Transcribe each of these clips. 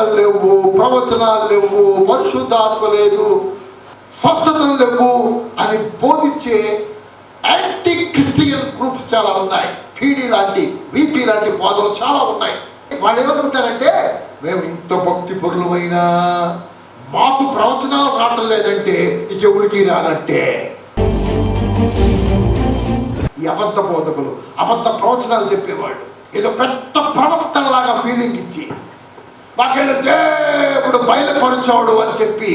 స్వస్థతలు లేవు, ప్రవచనాలు లేవు, పరిశుద్ధాత్మ లేదు, స్వస్థతలు లేవు అని బోధించే యాంటీ క్రిస్టియన్ గ్రూప్స్ చాలా ఉన్నాయి. పీడీ లాంటి, విపి లాంటి బోధలు చాలా ఉన్నాయి. వాళ్ళు ఏమనుకుంటారంటే, మేము ఇంత భక్తి పరులమైనా మాకు ప్రవచనాలు రావటం లేదంటే ఇక ఎవరికి రానంటే. ఈ అబద్ధ బోధకులు, అబద్ధ ప్రవచనాలు చెప్పేవాళ్ళు ఏదో పెద్ద ప్రవక్తలాగా ఫీలింగ్ ఇచ్చి మాకేదో దేవుడు బయలుపరచాడు అని చెప్పి,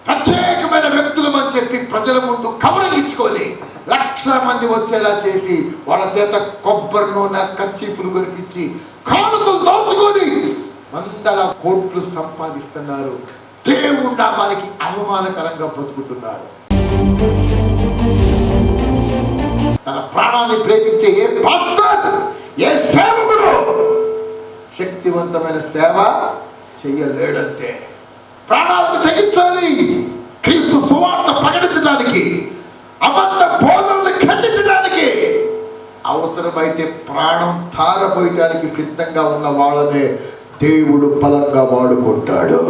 ప్రత్యేకమైన వ్యక్తులం అని చెప్పి ప్రజల ముందు కవరింగ్ ఇచ్చుకొని లక్షల మంది వచ్చేలా చేసి వాళ్ళ చేత కొబ్బరి నూనె, కర్చీఫ్లు కొనిపించి కానుకలు దోచుకొని వందల కోట్లు సంపాదిస్తున్నారు. దేవుడి నామానికి అవమానకరంగా బతుకుతున్నారు. తన ప్రాణాన్ని ప్రేమించే ఏ పాస్టర్, ఏ సేవకుడు శక్తివంతమైన సేవ చెయ్యలేడంతే. ప్రాణాలను తెగించాలి క్రీస్తు సువార్త ప్రకటించడానికి, అబద్ధ బోధనలు ఖండించడానికి, అవసరమైతే ప్రాణం తారపోయటానికి సిద్ధంగా ఉన్న వాళ్ళనే దేవుడు బలంగా వాడుకుంటాడు.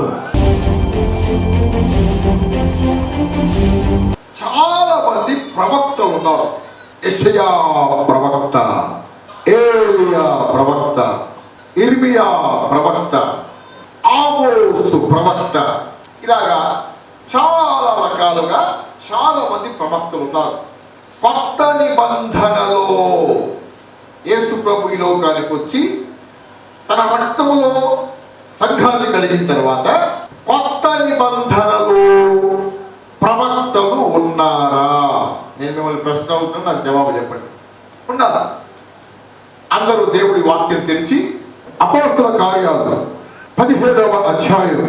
చాలా మంది ప్రవక్తలు ఉన్నారు. యెషయా ప్రవక్త, ఏలియా ప్రవక్త, ఇర్మియా ప్రవక్త, ఆమోసు ప్రవక్త, ఇలాగా చాలా రకాలుగా చాలా మంది ప్రవక్తలు ఉన్నారు. కొత్త నిబంధనలో యేసు ప్రభు ఈ లోకానికి వచ్చి తన రక్తములో సంఘాన్ని కలిగిన తర్వాత కొత్త నిబంధనలో ప్రవక్తలు ఉన్నారా? నేను మిమ్మల్ని ప్రశ్న అవుతున్నా, నాకు జవాబు చెప్పండి. ఉన్నారా? అందరూ దేవుడి వాక్యం తెరిచి అపోస్తల కార్యాలు 17వ అధ్యాయం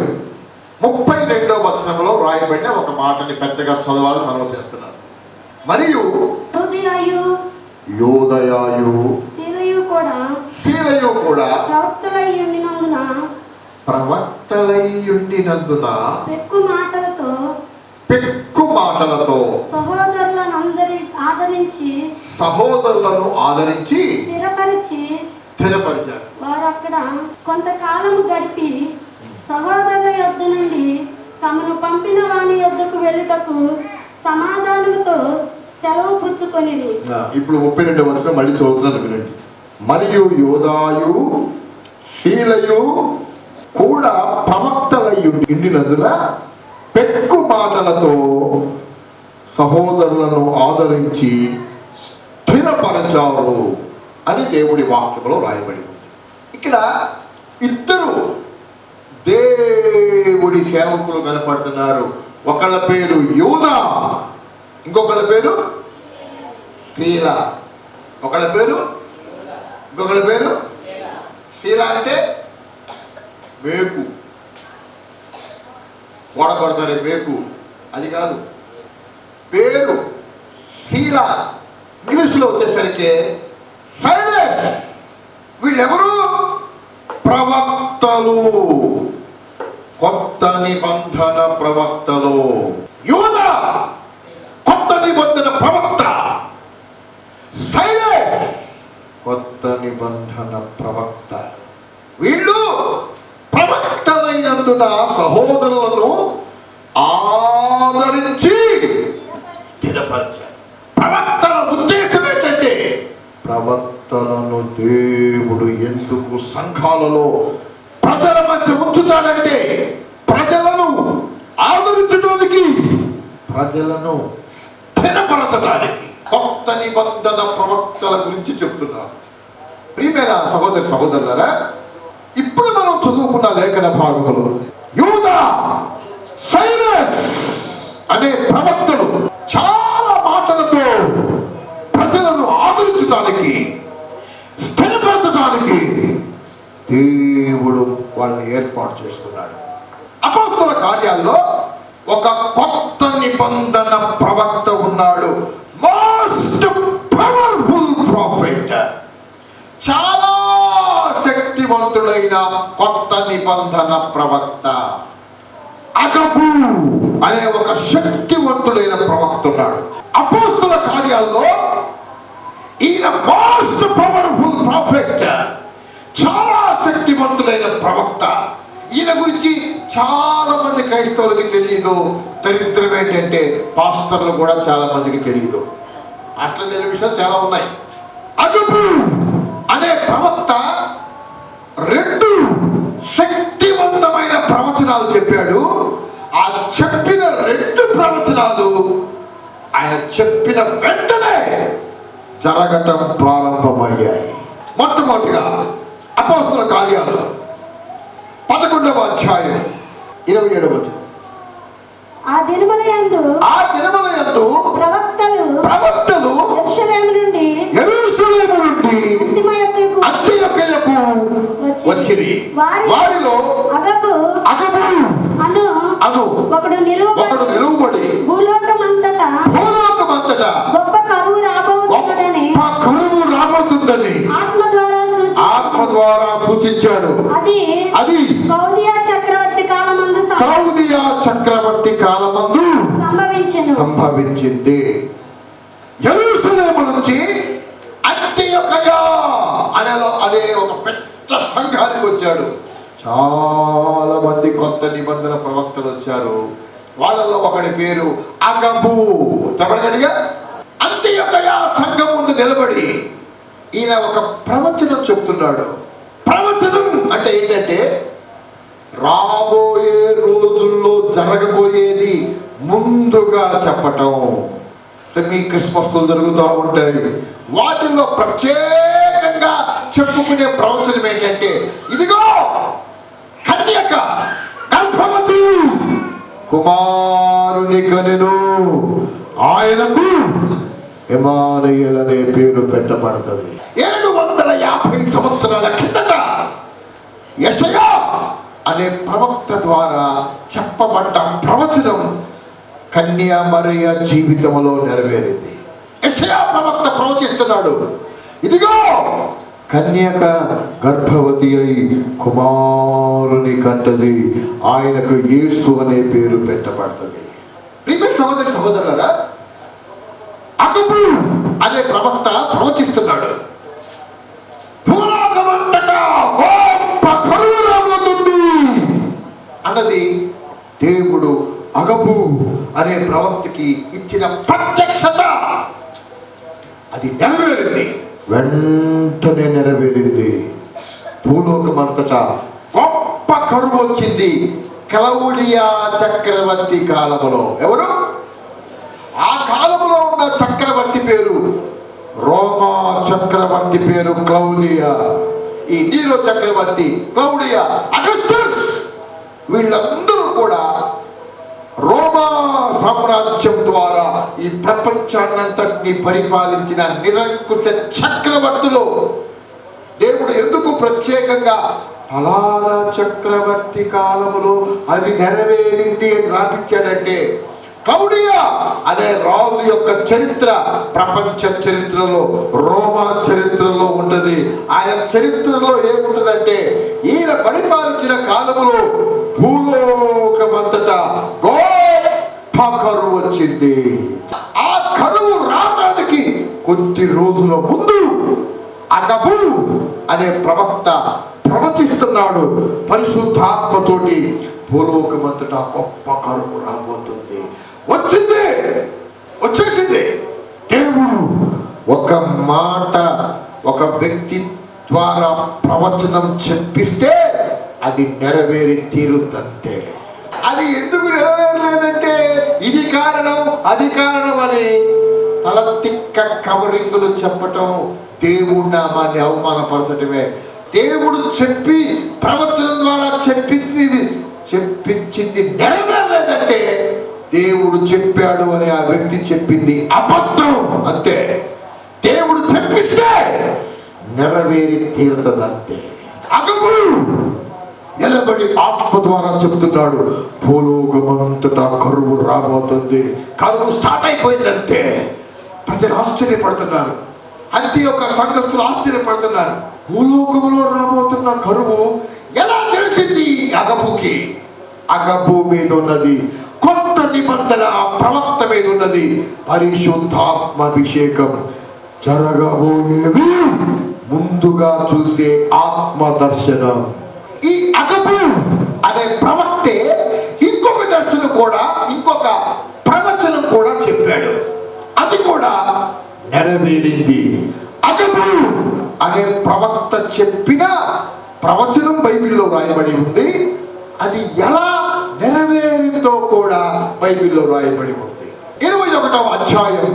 32వ వచనంలో రాయబడిన ఒక మాటని పెద్దగా చదవాలని మనం చేస్తున్నాం. మరియు యోదయాయు శీలయు కూడా ప్రవక్తలయ్యుండినందున పెక్కు మాటలతో సహోదరులను ఆదరించి స్థిరపరిచారు. వారు అక్కడ కొంతకాలం గడిపి సహోదరుల యొద్ద నుండి తమను పంపిన వాని యొద్దకు వెళ్ళుటకు సమాధానముతో సెలవు పుచ్చుకొని. ఇప్పుడు 32వ వచనం మళ్ళీ చదువుతున్నాను, వినండి. మరియు యోదాయు శీలయు కూడా ప్రవక్తలయ్యుండినందున పెక్కు మాటలతో సహోదరులను ఆదరించి స్థిరపరచారు అని దేవుడి వాక్యంలో రాయబడి ఉంది. ఇక్కడ ఇద్దరు దేవుడి సేవకులు కనపడుతున్నారు. ఒకళ్ళ పేరు యూదా, ఇంకొకళ్ళ పేరు శీల. ఒకళ్ళ పేరు, ఇంకొకళ్ళ పేరు శీల అంటే మేకు, వాడబడతారే మేకు, అది కాదు. పేరు శీల, ఇంగ్లీష్లో వచ్చేసరికి సైలెన్స్. వీళ్ళెవరు? ప్రవక్తలు, కొత్త నిబంధన ప్రవక్తలు. యూదా కొత్త నిబంధన ప్రవక్త, సైలెన్స్ కొత్త నిబంధన ప్రవక్త. వీళ్ళు ప్రవక్తలైనందున సహోదరులను ఆదరించి స్థిరపరిచారు. ప్రవక్తల ఉద్దేశం ఏంటంటే, ప్రవక్తలను దేవుడు ఎందుకు సంఘాలలో ప్రజల మధ్య ఉంచుతాడంటే ప్రజలను ఆదరించడానికి, ప్రజలను స్థిరపరచడానికి. కొత్త నిబంధన ప్రవక్తల గురించి చెప్తున్నారు. ప్రియమైన సహోదరి సహోదరులారా, ఇప్పుడు మనం చదువుకున్న లేఖన భాగములు యూదా, సైలెన్స్ అనే ప్రవక్తలు చాలా మాటలతో ప్రజలను ఆదరించడానికి, స్థిరపరచడానికి దేవుడు వాళ్ళని ఏర్పాటు చేసుకున్నాడు. అపోస్తల కార్యాల్లో ఒక కొత్త నిబంధన ప్రవక్త ఉన్నాడు. మోస్ట్ పవర్ఫుల్ ప్రాఫిట్, చాలా శక్తివంతుడైన కొత్త నిబంధన ప్రవక్త. అగబు అనే ఒక శక్తివంతుడైన ప్రవక్త ఉన్నాడు. అపోస్తల కార్యాల్లో ఈయన మోస్ట్ పవర్ఫుల్ ప్రాఫిట్, చాలా శక్తివంతుడైన ప్రవక్త. ఈయన గురించి చాలా మంది క్రైస్తవులకి తెలియదు. దరిద్రం ఏంటంటే పాస్టర్లు కూడా చాలా మందికి తెలియదు. పాస్టర్లు తెలియని విషయాలు చాలా ఉన్నాయి. అగబు అనే ప్రవక్త 2 శక్తివంతమైన ప్రవచనాలు చెప్పాడు. ఆ చెప్పిన 2 ప్రవచనాలు ఆయన చెప్పిన వెంటనే జరగటం ప్రారంభమయ్యాయి. మొట్టమొదటిగా అపోస్తలుల కార్యాలు 11వ అధ్యాయం 27వ వచనం. ఆ దినములయందు ప్రవక్తలు యెరూషలేము నుండి అంతియొక్కకు వచ్చిరి. వారిలో అగబు అను ఒకడు నిలువబడి భూలోకమంతటా గొప్ప కరువు రాబోతుందని ఆత్మ ద్వారా సూచించాడు. అది కౌదియా చక్రవర్తి కాలమందు సంభవించింది. యెరూషలేము నుంచి అంతియొకయ అనే ఒక పెద్ద సంఘానికి వచ్చాడు. చాలా మంది కొత్త నిబంధన ప్రవక్తలు వచ్చారు. వాళ్ళలో ఒకడి పేరు అగబు. తమడిగా అంతియొకయ సంఘం ముందు నిలబడి ఈయన ఒక ప్రవచనం చెప్తున్నాడు. ప్రవచనం అంటే ఏంటంటే రాబోయే రోజుల్లో జరగబోయేది ముందుగా చెప్పటం. సెమీ క్రిస్మస్లు జరుగుతూ ఉంటాయి. వాటిల్లో ప్రత్యేకంగా చెప్పుకునే ప్రవచనం ఏంటంటే, ఇదిగో కన్యక గర్భవతి కుమారుని కనెను, ఆయనకు ఇమ్మానుయేలు అనే పేరు పెట్టబడుతుంది. 750 సంవత్సరాల కిందట యెషయా అనే ప్రవక్త ద్వారా చెప్పబడ్డ ప్రవచనం కన్యా మరియ జీవితంలో నెరవేరింది. యెషయా ప్రవక్త ప్రవచిస్తున్నాడు, ఇదిగో కన్యక గర్భవతి అయి కుమారుని కంటది, ఆయనకు యేసు అనే పేరు పెట్టబడుతుంది. ప్రియమైన సహోదరులారా, అగబు అనే ప్రవక్త ప్రవచిస్తున్నాడు, భూలోకమంతటా గొప్ప కరువు రాబోతుంది అన్నది దేవుడు అగబు అనే ప్రవక్తకి ఇచ్చిన ప్రత్యక్షత. అది నెరవేరింది, వెంటనే నెరవేరింది. భూలోకమంతటా గొప్ప కరువు వచ్చింది. క్లౌడియా చక్రవర్తి కాలంలో. ఎవరు? ఆ కాలంలో ఉన్న చక్రవర్తి పేరు రోమా చక్రవర్తి పేరు క్లౌడియా. ఈ నీరో చక్రవర్తి, క్లౌడియా, అగస్టస్, వీళ్ళందరూ కూడా రోమా సామ్రాజ్యం ద్వారా ఈ ప్రపంచాన్నంతటినీ పరిపాలించిన నిరంకుశ చక్రవర్తులు. దేవుడు ఎందుకు ప్రత్యేకంగా ఫలానా చక్రవర్తి కాలంలో అది నెరవేరింది అని రాపించాడంటే, క్లౌడియా అనే రాజు యొక్క చరిత్ర ప్రపంచ చరిత్రలో, రోమా చరిత్రలో ఉంటుంది. ఆయన చరిత్రలో ఏముంటుందంటే, ఈయన పరిపాలించిన కాలములో భూలోకమంతటా గొప్ప కరువు వచ్చింది. ఆ కరువు రావడానికి కొద్ది రోజుల ముందు అగబు అనే ప్రవక్త ప్రవచిస్తున్నాడు. పరిశుద్ధాత్మతోటి భూలోకమంతటా గొప్ప కరువు రాబోతుంది. వచ్చేసింది. దేవుడు ఒక మాట ఒక వ్యక్తి ద్వారా ప్రవచనం చెప్పిస్తే అది నెరవేరి తీరుద్దంతే. అది ఎందుకు నెరవేరలేదంటే, ఇది కారణం అది కారణం అని తలతిక్క కవరింగులు చెప్పటం దేవుడి నామాన్ని అవమానపరచటమే. దేవుడు చెప్పి ప్రవచనం ద్వారా చెప్పించింది నెరవేరలేదంటే దేవుడు చెప్పాడు అని ఆ వ్యక్తి చెప్పింది అబద్ధం అంతే. దేవుడు చెప్పిస్తే నెరవేరి తీరుతుందంతే. అగబు నిలబడి ఆత్మ ద్వారా చెప్తున్నాడు, భూలోకమంతటా కరువు రాబోతుంది. కరువు స్టార్ట్ అయిపోయిందంతే. ప్రజలు ఆశ్చర్యపడుతున్నారు, అంతియొక్క సంఘస్థులు ఆశ్చర్యపడుతున్నారు. భూలోకంలో రాబోతున్న కరువు ఎలా తెలిసింది అగబుకి? అగబు మీద ఉన్నది కొత్త నిబంధన, ప్రవక్త మీద ఉన్నది పరిశుద్ధాత్మాభిషేకం. జరగబోయేవి ముందుగా చూసే ఆత్మ దర్శనం. ఈ అగబు నెరవేరింది. అగబు అనే ప్రవక్త చెప్పిన ప్రవచనం బైబిల్లో రాయబడి ఉంది. అది ఎలా నెరవేరిందో కూడా బైబిల్లో రాయబడి ఉంది. 21వ అధ్యాయం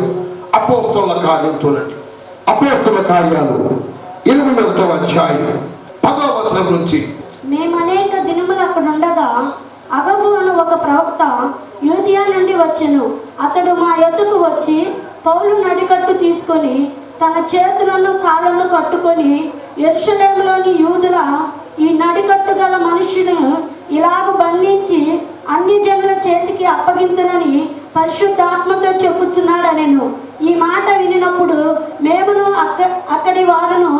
అపోస్తలుల కార్యం చూడండి. అపోస్తలుల కార్యాలు 21వ అధ్యాయం 10వ వచనం నుంచి. మేము అనేక దినములు అక్కడుండగా అగబు అను ఒక ప్రవక్త యూదియా నుండి వచ్చెను. అతడు మా యొద్దకు వచ్చి పౌలు నడికట్టు తీసుకొని తన చేతులను కాళ్ళను కట్టుకొని, యెరూషలేములోని యూదుల ఈ నడికట్టు గల మనుషులను ఇలాగ బంధించి అన్ని జనుల చేతికి అప్పగింతునని పరిశుద్ధాత్మతో చెప్పుచున్నాడనెను. ఈ మాట వినినప్పుడు మేమును అక్కడి వారును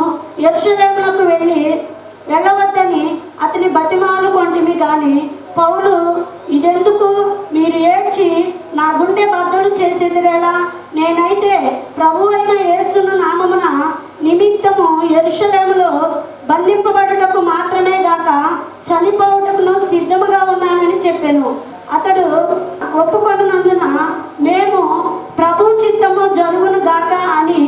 యెరూషలేములకు వెళ్ళవద్దని అతని బతిమాలుకొంటిమి. గాని పౌలు, ఇదెందుకు? మీరు ఏడ్చి నా గుండె బద్దలు చేసేదిరేలా? నేనైతే ప్రభువైన యేసును నామమున నిమిత్తము యెరూషలేములో బంధింపబడుటకు మాత్రమే గాక చనిపోవుటకును సిద్ధముగా ఉన్నానని చెప్పాను. అతడు ఒప్పుకొనినందున మేము ప్రభు చిత్తము జరుగును గాక అని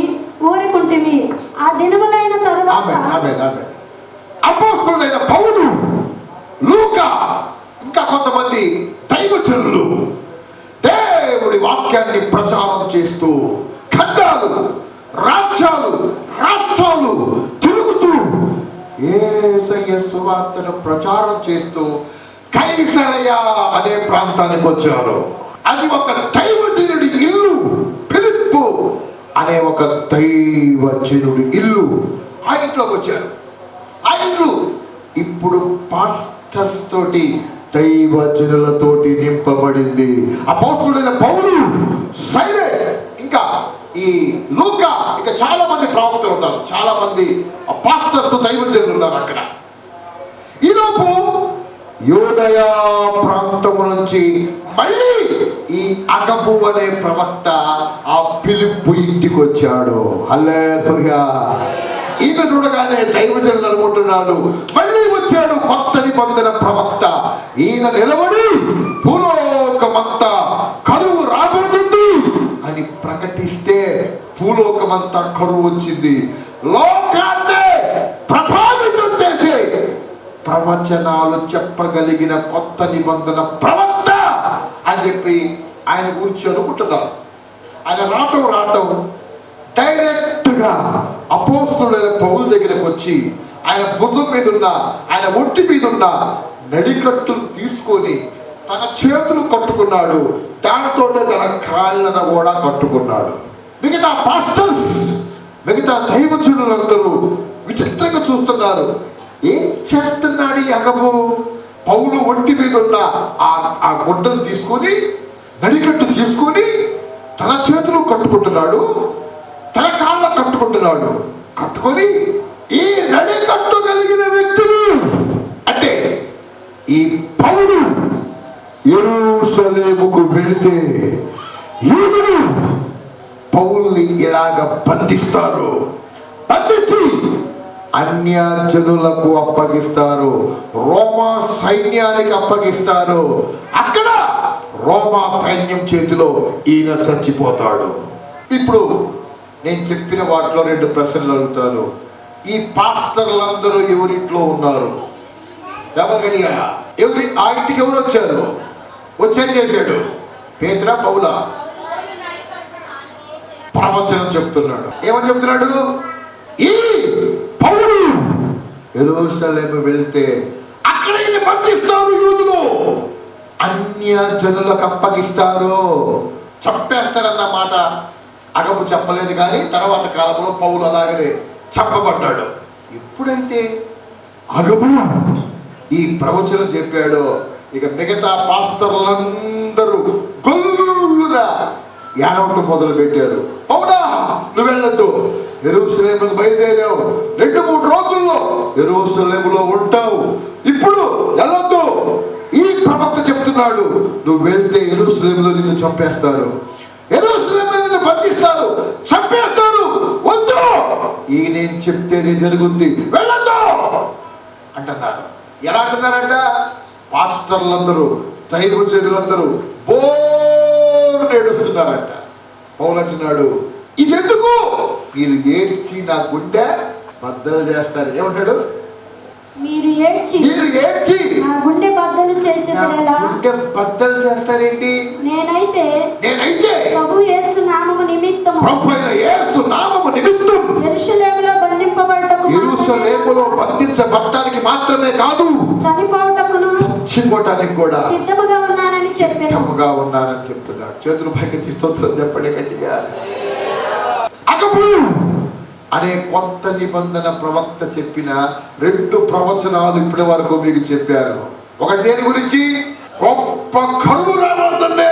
ఊరుకుంటిమి. ఆ దినములైన తరువాత అపోస్తలుడైన పౌలు, లూకా, ఇంకా కొంతమంది దైవజనులు దేవుడి వాక్యాన్ని ప్రచారం చేస్తూ ఖండాలు, రాజ్యాలు, రాష్ట్రాలు తిరుగుతూ యేసయ్య సువార్తను ప్రచారం చేస్తూ కైసరయ అనే ప్రాంతానికి వచ్చారు. అది ఒక దైవజనుడి ఇల్లు. ఫిలిప్పు అనే ఒక దైవజనుడి ఇల్లు. ఆ ఇంట్లోకి వచ్చారు. ఆ ఇల్లు ఇప్పుడు పాస్టర్స్ తోటి, దైవజనులతోటి నింపబడింది. అపోస్తలుడైన పౌలు, సైలెస్, ఇంకా ఈ లూకా, ఇంకా చాలా మంది ప్రవక్తలు ఉన్నారు, చాలా మంది పాస్టర్స్, దైవజనులు ఉన్నారు అక్కడ. ఈలోపు యూదయ ప్రాంతము నుంచి మళ్ళీ ఈ అగబు అనే ప్రవక్త ఆ ఫిలిప్పు ఇంటికి వచ్చాడు. హల్లెలూయా. ఈయన చూడగానే దైవజనులు అనుకుంటున్నాడు, మళ్ళీ వచ్చాడు కొత్త నిబంధన ప్రవక్త. ఈయన నిలబడి భూలోకమంతా కరువు రాబోతుంది అని ప్రకటిస్తే భూలోకమంతా కరువు వచ్చింది. లోకాన్ని ప్రభావితం చేసే ప్రవచనాలు చెప్పగలిగిన కొత్త నిబంధన ప్రవక్త అని చెప్పి ఆయన గురించి అనుకుంటున్నారు. ఆయన రావటం డైరెక్ట్ గా అపోస్తలుడైన పౌలు దగ్గరకు వచ్చి ఆయన భుజం మీద ఉన్న, ఆయన ఒంటి మీద ఉన్న నడికట్టును తీసుకొని తన చేతులు కట్టుకున్నాడు. దానితో తన కాళ్ళను కూడా కట్టుకున్నాడు. మిగతా పాస్టర్స్, మిగతా దైవజనులందరూ విచిత్రంగా చూస్తున్నారు. ఏం చేస్తున్నాడు ఈ అగబు? పౌలు ఒంటి మీద ఉన్న ఆ గుడ్డను తీసుకొని, నడికట్టు తీసుకొని తన చేతులు కట్టుకుంటున్నాడు, తన కాళ్ళ కట్టుకుంటున్నాడు. కట్టుకొని ఈ నడికట్టు కలిగిన వ్యక్తులు అంటే ఈ పౌలు యెరూషలేముకు వెళితే యూదులు పౌల్ని ఇలాగ బంధిస్తారు. బంధించి అన్యజనులకు అప్పగిస్తారు, రోమా సైన్యానికి అప్పగిస్తారు. అక్కడ రోమా సైన్యం చేతిలో ఈయన చచ్చిపోతాడు. ఇప్పుడు నేను చెప్పిన వాటిలో 2 ప్రశ్నలు అడుగుతాను. ఈ పాస్టర్లందరూ ఎవరింట్లో ఉన్నారు? ఎవరికడిగా ఆ ఇంటికి ఎవరు వచ్చారు? వచ్చేం చేశాడు? పేతురా, పౌలా? ప్రవచనం చెప్తున్నాడు. ఏమని చెప్తున్నాడు? ఈ పౌలు యెరూషలేము వెళ్తే అక్కడ బంధిస్తారు యూదులు, అన్య జనులకు అప్పగిస్తారు, చంపేస్తారన్న మాట అగబు చెప్పలేదు. కానీ తర్వాత కాలంలో పౌలు అలాగనే చంపబడ్డాడు. ఎప్పుడైతే అగబు ఈ ప్రవచనం చెప్పాడో ఇక మిగతా పాస్టర్లందరూ గొల్లుగా ఏడవటం మొదలు పెట్టారు. పౌలా, నువ్వు వెళ్ళొద్దు, యెరూషలేముకు బయలుదేరావు, 2-3 రోజుల్లో యెరూషలేములో ఉంటావు, ఇప్పుడు వెళ్ళొద్దు. ఈ ప్రవక్త చెప్తున్నాడు, నువ్వు వెళ్తే యెరూషలేములో నిన్ను చంపేస్తారు, యెరూషలేములో నిన్ను బంధిస్తారు, చంపేస్తారు, వద్దు, ఈ నేను చెప్తేనే జరుగుద్ది, వెళ్ళొద్దు అంటున్నారు. ఎలా అంటున్నారంట? పాస్టర్లందరూ, దైవజనులందరూ బోరు ఏడుస్తున్నారంట. పౌలు అంటున్నాడు, ఇదెందుకు? మీరు ఏడ్చి నా గుండె బద్దలు చేస్తారు. ఏమంటాడు? మీరు ఏడ్చి నా గుండె బద్దలు నా చేసేలా గుండె బద్దలు చేస్తారేంటి? నేనైతే ప్రభు యేసు నామము నిమిత్తము యెరూషలేములో బంధించబడటానికి మాత్రమే కాదు, చచ్చిపోవటానికి కూడా సిద్ధముగా ఉన్నానని చెప్తున్నాడు. చేతులు పైకి స్తోత్రం చెప్పండి గట్టిగా. అగబు అనే కొత్త నిబంధన ప్రవక్త చెప్పిన 2 ప్రవచనాలు ఇప్పటి వరకు మీకు చెప్పారు. ఒక దేని గురించి? గొప్ప కరువు రాబోతుంది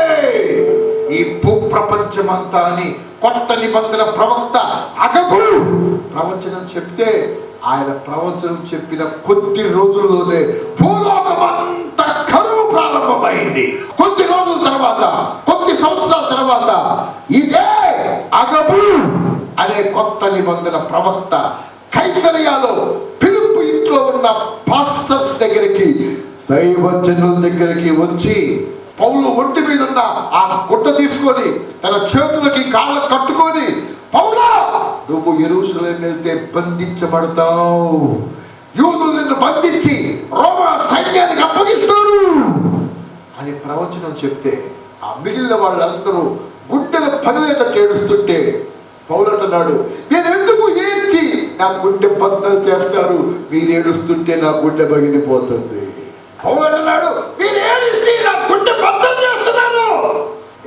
ఈ భూప్రపంచమంతా అని కొత్త నిబంధన ప్రవక్త అగబు ప్రవచనం చెప్తే, ఆయన ప్రవచనం చెప్పిన కొద్ది రోజుల్లోనే భూలోకమంతా కరువు ప్రారంభమైంది. కొద్ది రోజుల తర్వాత, కొద్ది సంవత్సరాల తర్వాత ఇదే అగబు అనే కొత్త నిబంధన ప్రవక్త కైసరియలో ఫిలిప్పు ఇంట్లో ఉన్న పాస్టర్స్ దగ్గరికి, దైవజనుల దగ్గరికి వచ్చి పౌలు ఒంటి మీద ఉన్న ఆ గుడ్డ తీసుకొని తన చేతులకి కాళ్ళకు కట్టుకొని, పౌలా నువ్వు యెరూషలేము వెళ్తే బంధించబడతావు, యూదులు నిన్ను బంధించి రోమా సైన్యానికి అప్పగిస్తారు అని ప్రవచనం చెప్తే, ఆ మిగిలిన వాళ్ళందరూ గుండెలు పగిలేటట్టు ఏడుస్తుంటే పౌలు అంటున్నాడు, నేను ఎందుకు ఏడ్చి నా గుండె బద్దలు చేస్తారు, మీరు ఏడుస్తుంటే నా గుండె పగిలిపోతుంది. పౌలు అంటున్నాడు, మీరు ఏడ్చి నా గుండె బద్దలు చేస్తున్నాను.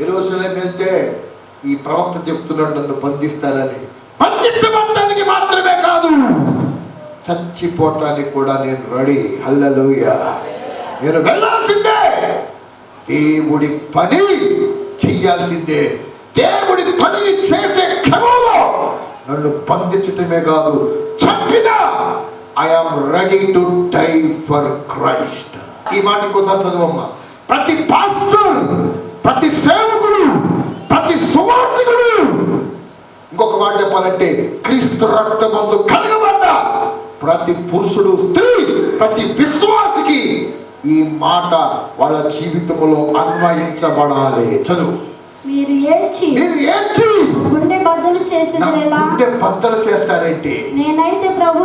యెరూషలేము వెళ్తే ఈ ప్రవక్త చెప్తున్నాడు నన్ను బంధిస్తారని. బంధించబడటానికి మాత్రమే కాదు, చచ్చిపోవటానికి కూడా నేను రెడీ. హల్లెలూయా. నేను వెళ్ళాల్సిందే, దేవుడి పని చెయ్యాల్సిందే. దేవుడి పనిని చేసే క్రమంలో నన్ను బంధించటమే కాదు, చంపినా I'm ready to die for Christ. ఈ మాట కోసం చదవమ్మా. ప్రతి పాస్టర్, ప్రతి సేవకుడు, ప్రతి సువార్తికుడు, ఇంకొక మాట చెప్పాలంటే క్రీస్తు రక్తమందు కడగబడ్డ ప్రతి పురుషుడు, స్త్రీ, ప్రతి విశ్వాసికి ఈ మాట వాళ్ళ జీవితంలో అన్వయించబడాలి. చదువు. మీరు ఏడ్చి గుండె బద్దలు చేస్తారేంటి? నేనైతే ప్రభు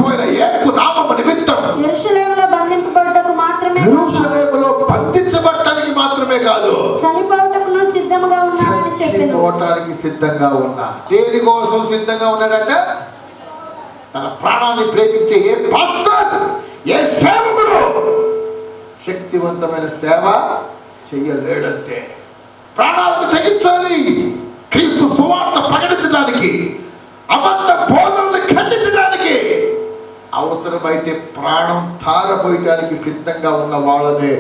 అయిన యేసు నామము నిమిత్తం యెరూషలేములో బంధింపబడటకు మాత్రమే, యెరూషలేములో బంధించబడటానికి మాత్రమే కాదు, చనిపోవటకును సిద్ధంగా ఉన్నానని చెప్పాను. చనిపోవటానికి సిద్ధంగా ఉన్నా. దేనికోసం సిద్ధంగా ఉన్నాడంట? తన ప్రాణాన్ని ప్రేమించే ఏ పాస్టర్, ఏ సేవకుడు శక్తివంతమైన సేవ చెయ్యలేడంతే. ప్రాణాలను తెగించాలి క్రీస్తు సువార్త ప్రకటించడానికి, అబద్ధ బోధనలు ఖండించడానికి, అవసరమైతే ప్రాణం తారపోయటానికి సిద్ధంగా ఉన్న వాళ్ళనే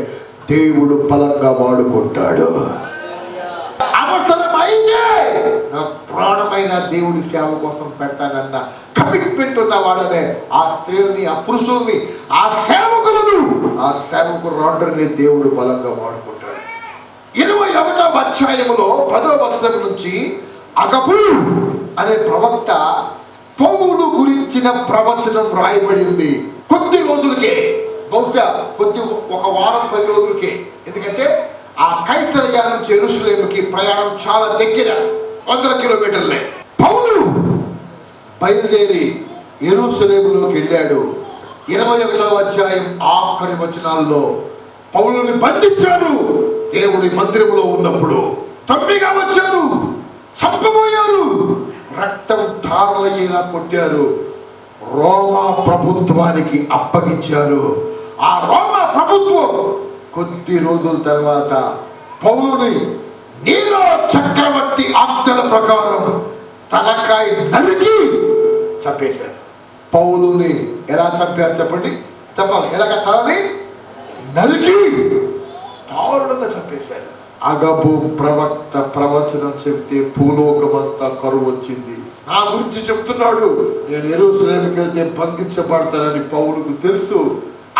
దేవుడు బలంగా వాడుకుంటాడు. అవసరమైతే నా ప్రాణమైన దేవుడి సేవ కోసం పెడతానన్న కమిట్మెంట్ ఉన్న వాళ్ళనే, ఆ స్త్రీలని, ఆ పురుషుల్ని, ఆ సేవకులను, ఆ సేవకురాండ్రిని దేవుడు బలంగా వాడుకుంటాడు. 21వ అధ్యాయములో 10వ వచనం నుంచి అగబు అనే ప్రవక్త పౌలు గురించిన ప్రవచనం రాయబడింది. కొద్ది రోజులకే, బహుశా ఒక వారం 10 రోజులకే. ఎందుకంటే ఆ కైసరయ నుంచి యెరూషలేముకి ప్రయాణం చాలా దగ్గర, 100 కిలోమీటర్లే. పౌలు బయలుదేరి యెరూషలేములోకి వెళ్ళాడు. 21వ అధ్యాయం ఆఖరి వచనాల్లో పౌలుని బంధించారు. దేవుడి మందిరంలో ఉన్నప్పుడు తమ్మిగా వచ్చారు, చంపబోయారు, రక్తం ధారలయ్యేలా కొట్టారు, రోమా ప్రభుత్వానికి అప్పగించారు. ఆ రోమా ప్రభుత్వం కొద్ది రోజుల తర్వాత పౌలుని నీరో చక్రవర్తి ఆజ్ఞల ప్రకారం తలకాయ నరికి చంపేశారు. పౌలుని ఎలా చంపారు చెప్పండి? చెప్పాలి. ఎలాగ? తలని నరికి దారుణంగా చంపేశారు. అగబు ప్రవక్త ప్రవచనం చెప్తే భూలోకమంతా కరువు వచ్చింది. నా గురించి చెప్తున్నాడు, నేను యెరూషలేముకి వెళ్తే బంధించబడతానని పౌలుకు తెలుసు.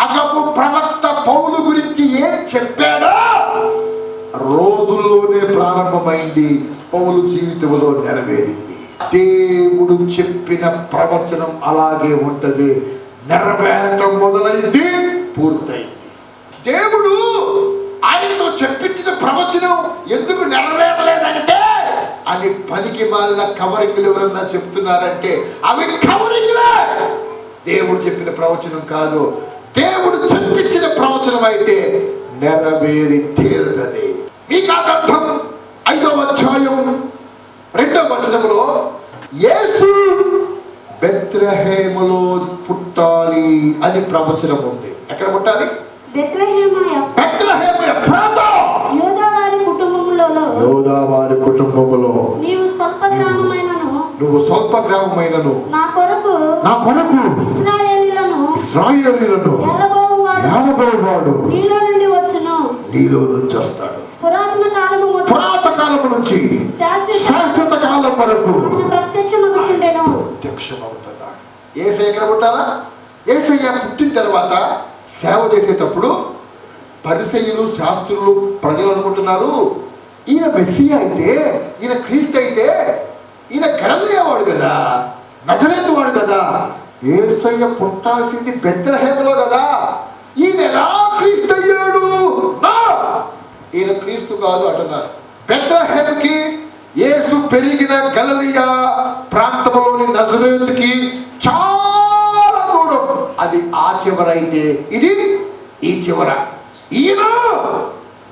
అగబు ప్రవక్త పౌలు గురించి ఏం చెప్పాడో రోజుల్లోనే ప్రారంభమైంది, పౌలు జీవితంలో నెరవేరింది. దేవుడు చెప్పిన ప్రవచనం అలాగే ఉంటది, నెరవేరటం మొదలైంది, పూర్తయింది. దేవుడు ఆయనతో చెప్పించిన ప్రవచనం ఎందుకు నెరవేరలేదంటే అని పనికి మాలిన కవరింగ్లు ఎవరన్నా చెప్తున్నారంటే అవి కవరింగ్లే. దేవుడు చెప్పిన ప్రవచనం కాదు. దేవుడు చెప్పించిన ప్రవచనం అయితే నెరవేరి తీరుతుంది. ఈ కాకర్థం 5వ అధ్యాయం 2వ వచనములో యేసు బెత్లెహేములో పుట్టాలి అని ప్రవచనం ఉంది. ఎక్కడ పుట్టాలి? బెత్లెహేము ఎఫ్రాతా, యూదా వారి కుటుంబములలో యోదా వారి కుటుంబములో నీవు స్వల్ప గ్రామమైనను నువ్వు స్వల్ప గ్రామమైనను నా కొరకు ఇశ్రాయేలీయులను ఏలబోవువాడు నీలో నుండి వచ్చును. నీలో నుంచి వస్తాడు. పురాతన కాలము నుంచి శాశ్వత కాలం వరకు ప్రత్యక్షమగుచుండెను. ప్రత్యక్షమవుతున్నాడు. యేసయ్య ఎక్కడ పుట్టాలా? యేసయ్య పుట్టిన తర్వాత సేవ చేసేటప్పుడు పరిసయ్యులు శాస్త్రులు ప్రజలు అనుకుంటున్నారు, ఈయన మెస్సియా అయితే, ఈయన క్రీస్తు అయితే, ఈయన గలిలయవాడు కదా, నజరేతు వాడు కదా, యేసయ్య పుట్టాల్సింది బెత్లెహేములో కదా, ఈయన ఎలా క్రీస్తు అయ్యాడు? ఈయన క్రీస్తు కాదు అంటున్నారు. బెత్లెహేముకి యేసు పెరిగిన గలిలయ ప్రాంతంలోని నజరేతుకి చాలా దూరం. అది ఆ చివరైతే ఇది ఈ చివర. ఈయన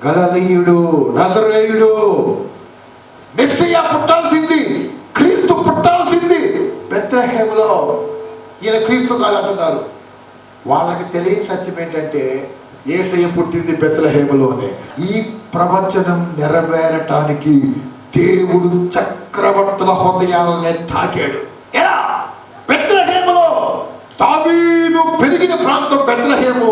గలిలయుడు, నజరేయుడు, మెస్సియా పుట్టాల్సింది, క్రీస్తు పుట్టాల్సింది బెత్లెహేములో. ఈయన క్రీస్తు కాదంటున్నారు. వాళ్ళకి తెలియని సత్యం ఏంటంటే యేసయ్య పుట్టింది బెత్లెహేములోనే. ఈ ప్రవచనం నెరవేరటానికి దేవుడు చక్రవర్తుల హృదయాలనే తాకాడు. ఎలా? బెత్లెహేములో, దావీదు పెరిగిన ప్రాంతం బెత్లెహేము,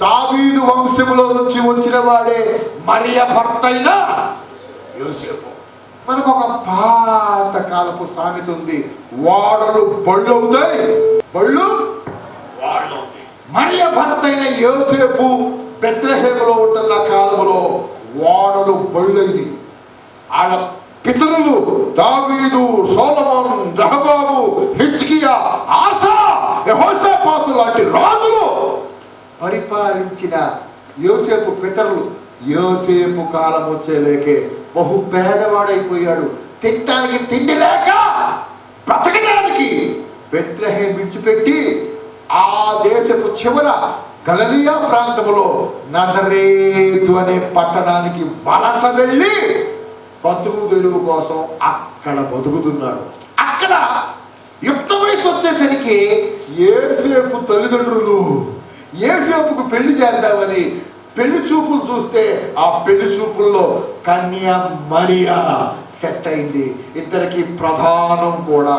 దావీదు వంశములో నుంచి వచ్చిన వాడే మరియ భర్త అయిన యోసేపు. మనకు ఒక పాత కాలపు సామెత ఉంది, వాడలు బళ్ళు అవుతాయి, బళ్ళు వాళ్ళు అవుతాయి. మరియ భర్త అయిన యోసేపు బెత్లెహేములో ఉంటున్న కాలములో వాడలు బళ్ళైంది. వాళ్ళ పితరులు దావీదు, సొలొమోను, రెహబాము, హిజ్కియా, ఆసా, యెహోషాపాతు లాంటి రాజులు పరిపాలించిన యోసేపు పితరులు. యోసేపు కాలం వచ్చేలేకే బహు పేదవాడైపోయాడు. తినడానికి తిండి లేక బ్రతకడానికి బెత్లెహేము విడిచిపెట్టి ఆ దేశపు చివర గలిలయ ప్రాంతములో నజరేతు అనే పట్టణానికి వలస వెళ్ళి బతుకు తెరువు కోసం అక్కడ బతుకుతున్నాడు. అక్కడ యుక్త వయసు వచ్చేసరికి యేసేపు తల్లిదండ్రులు యేసేపుకు పెళ్లి చేద్దామని పెళ్లి చూపులు చూస్తే ఆ పెళ్లి చూపుల్లో కన్యా మరియా సెట్ అయింది. ఇద్దరికి ప్రధానం కూడా.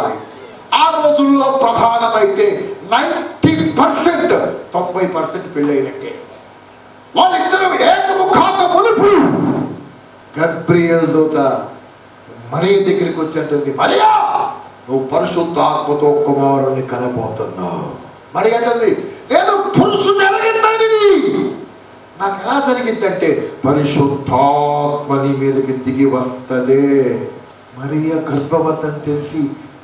ఆ రోజుల్లో ప్రధానమైతే 90% 90% పెళ్ళైనట్టే. వాళ్ళిద్దరూ ఏకముఖాత మునుపు గబ్రియల్ దూత మరియ దగ్గరికి వచ్చి అంటుంది, మరియా నువ్వు పరిశుద్ధాత్మతో కుమారుని కనబోతున్నావు. మరియ అంటుంది, నేను పురుషుడు ఎరగందానిని. నాకు ఎలా జరిగిందంటే పరిశుద్ధాత్మ నీ మీదకి దిగి వస్తదే. మరియ గర్భవతిని తెలిసి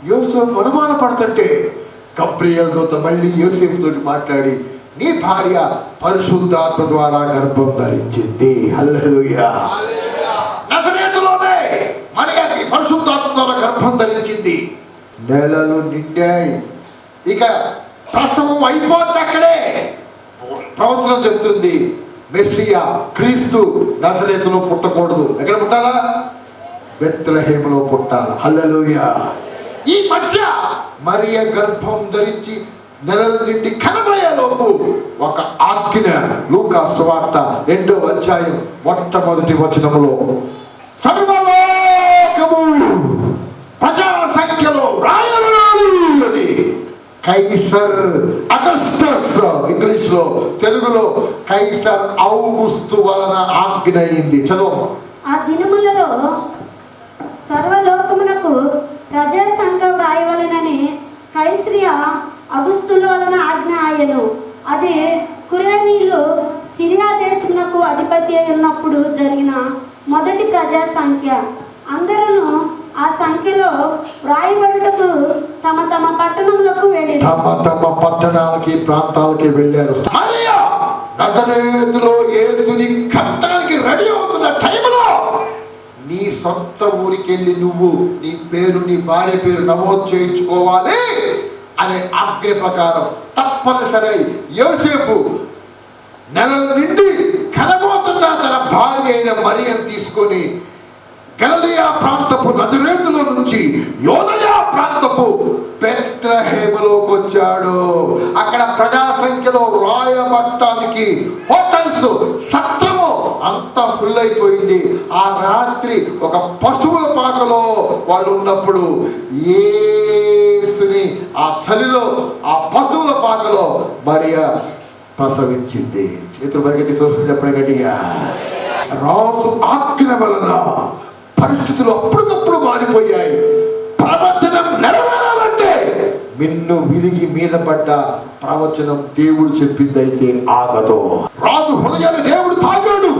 యోసేపు అనుమాన పడుతుంటే గబ్రియల్ దూత మళ్ళీ యోసేపుతోటి మాట్లాడి నీ భార్య పరిశుద్ధాత్మ ద్వారా గర్భం ధరించింది. హల్లెలూయా. నజరేతులోనే మరియకి పరిశుద్ధాత్మ ద్వారా గర్భం ధరించింది. నెలలు నిండాయి. ఇక ప్రసవం అయిపోతే అక్కడే ప్రవచనం చెప్తుంది, మెస్సియా క్రీస్తు నజరేతులో పుట్టకూడదు. ఎక్కడ పుట్టాలా? బెత్లెహేములో పుట్టాలి. హల్లెలూయా. ఈ మధ్య మరియ గర్భం ధరించి నెలల నుండి కనబోయేలోపు ఒక ఆజ్ఞ లూకా సువార్త 2వ అధ్యాయం 1వ వచనములో సర్వలోకము ప్రజా సంఖ్యలో రాయబడాలి అని కైసర్ అగస్టస్, ఇంగ్లీష్ లో, తెలుగులో కైసర్ ఔగుస్తు వలన ఆజ్ఞ అయింది. చదువు. ఆ దినములలో సర్వలోకమునకు ప్రజా సంఘం రాయవలెనని కైసరియా అగుస్తుల వలన ఆజ్ఞ ఆయను. అది కురేనీయులు సిరియా దేశమునకు అధిపతి అయి ఉన్నప్పుడు జరిగిన మొదటి ప్రజా సంఖ్య. అందరూ ఆ సంఖ్యలో వ్రాయబడుటకు తమ తమ పట్టణములకు వెళ్ళారు. తమ తమ పట్టణాలకి ప్రాంతాలకి వెళ్ళారు. నజరేతులో యేసుని కట్టడానికి రెడీ అవుతున్న టైంలో నీ సొంత ఊరికెళ్ళి నువ్వు నీ పేరు, నీ భార్య పేరు నమోదు చేయించుకోవాలి అనే ఆజ్ఞ ప్రకారం తప్పనిసరి యోసేపు నెల నుండి కనబోతున్న తన భార్య అయిన మరియను తీసుకొని గలిలయ ప్రాంతపు నజరేతులో నుంచి యోదయ ప్రాంతపు బెత్లెహేములోకి వచ్చాడు. అక్కడ ప్రజా సంఖ్యలో రాయబట్టానికి హోటల్స్, సత్రము అంతా ఫుల్ అయిపోయింది. ఆ రాత్రి ఒక పశువుల పాకలో వాళ్ళు ఉన్నప్పుడు యేసుని ఆ చలిలో ఆ పశువుల పాకలో మరియ ప్రసవించింది. చేతులు బయట చెప్పండి గట్టిగా. రాజు ఆజ్ఞ వలన పరిస్థితులు అప్పటికప్పుడు మారిపోయాయి. ప్రవచనం నెరవేరాలంటే మిన్ను విరిగి మీద పడ్డ ప్రవచనం దేవుడు చెప్పిందైతే ఆగదు. రాజు హృదయాన్ని దేవుడు తాగాడు.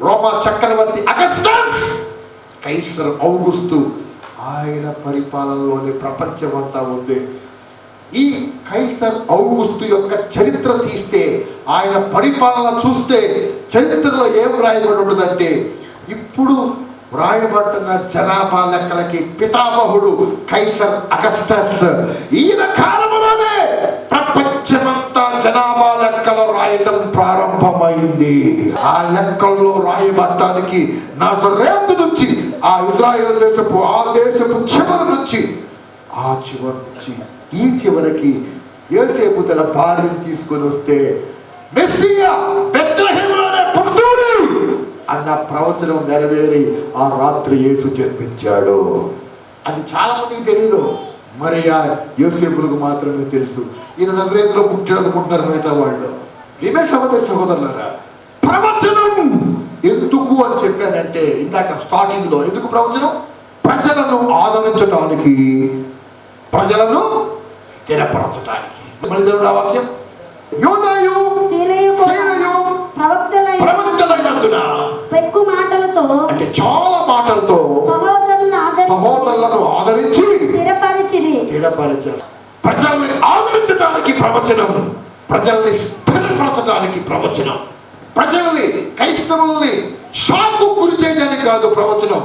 రోమా చక్రవర్తి అగస్టస్, కైసర్ ఔగుస్తు, ఆయన పరిపాలనలోని ప్రపంచం అంతా ఉంది. ఈ కైసర్ ఔగుస్తు యొక్క చరిత్ర తీస్తే, ఆయన పరిపాలన చూస్తే చరిత్రలో ఏం రాయబడి ఉంటుందంటే, ఇప్పుడు వ్రాయబడుతున్న జనాభా లెక్కలకి పితామహుడు కైసర్ అగస్టస్. ఈయన కాలంలోనే ప్రపంచమంతా జనాభా లెక్కలు రాయడం ప్రారంభమైంది. ఆ లెక్కల్లో రాయబడటానికి నజరేతు నుంచి, ఆ ఇజ్రాయేల్ దేశపు ఆ దేశపు చివరి నుంచి ఆ చివరి నుంచి ఈ చివరికి యోసేపు తన భార్యను తీసుకొని వస్తే మెస్సియా బెత్లెహేములోనే పుట్టాడు అన్న ప్రవచనం నెరవేరి ఆ రాత్రి యేసు జన్మించాడు. అది చాలా మందికి తెలియదు, మరి ఆ యోసేపులకు మాత్రమే తెలుసు. ఈయన నజరేతులో పుట్టాడు అనుకుంటున్నారు మిగతా వాళ్ళు. ప్రియమైన సహోదరి సహోదరులారా, ప్రవచనం ఎందుకు అని చెప్పానంటే, ఇందాక స్టార్టింగ్ లో ఎందుకు ప్రవచనం? ప్రజలను ఆదరించడానికి, ప్రజలను స్థిరపరచడానికి. మళ్ళీ చదువు వాక్యం. యోనాయు ప్రవక్తలైనందున పెక్కు మాటలతో, అంటే చాలా మాటలతో సహోదరులను ఆదరించి స్థిరపరిచారు. ప్రజల్ని ఆదరించడానికి ప్రవచనం, ప్రజల్ని స్థిరపరచడానికి ప్రవచనం, ప్రజల్ని క్రైస్తవుల్ని షాకు గురి చేయడానికి కాదు ప్రవచనం,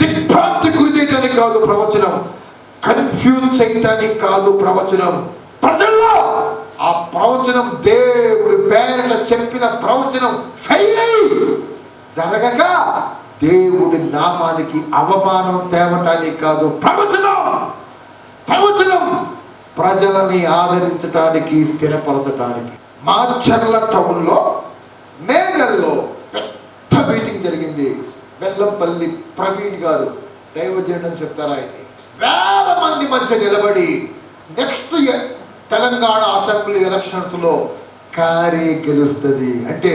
దిగ్భ్రాంతి గురి చేయడానికి కాదు ప్రవచనం, కన్ఫ్యూజ్ చేయడానికి కాదు ప్రవచనం. ప్రజల్లో ఆ ప్రవచనం, దేవుడి పేరిట చెప్పిన ప్రవచనం ఫెయిల్ అయి జరగక దేవుడి నామానికి అవమానం తేవటానికి కాదు ప్రవచనం. ప్రవచనం ప్రజలని ఆదరించడానికి, స్థిరపరచడానికి. మాచర్ల టౌన్లో మే నెలలో పెద్ద మీటింగ్ జరిగింది. వెల్లంపల్లి ప్రవీణ్ గారు దైవజనుడు చెప్తారు. ఆయన్ని వేల మంది మధ్య నిలబడి నెక్స్ట్ తెలంగాణ అసెంబ్లీ ఎలక్షన్స్ లో కారే గెలుస్తుంది అంటే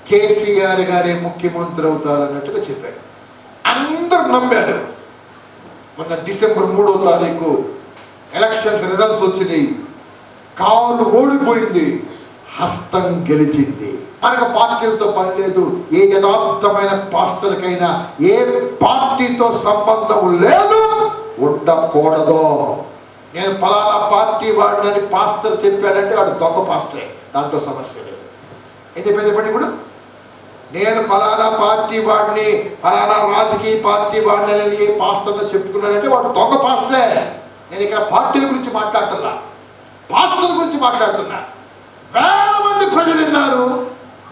కేసీఆర్ గారే ముఖ్యమంత్రి అవుతారు అన్నట్టుగా చెప్పాడు. అందరూ నమ్మారు. మొన్న డిసెంబర్ 3వ తారీఖు ఎలక్షన్స్ రిజల్ట్స్ వచ్చినాయి. కారు ఓడిపోయింది, హస్తం గెలిచింది. మనకు పార్టీలతో పని లేదు. ఏ యథార్థమైన పాస్టర్కైనా ఏ పార్టీతో సంబంధం లేదు, ఉండకూడదు. నేను ఫలానా పార్టీ వాడినని పాస్టర్ చెప్పాడంటే వాడు దొంగ పాస్టరే, దాంతో సమస్య లేదు. ఏం చెప్పేది ఇప్పుడు? నేను ఫలానా పార్టీ వాడిని, ఫలానా రాజకీయ పార్టీ వాడిని అని ఏ పాస్టర్లో చెప్పుకున్నాడంటే వాడు దొంగ పాస్టరే. నేను ఇక్కడ పార్టీల గురించి మాట్లాడుతున్నా, పాస్టర్ గురించి మాట్లాడుతున్నా. వేల మంది ప్రజలు విన్నారు.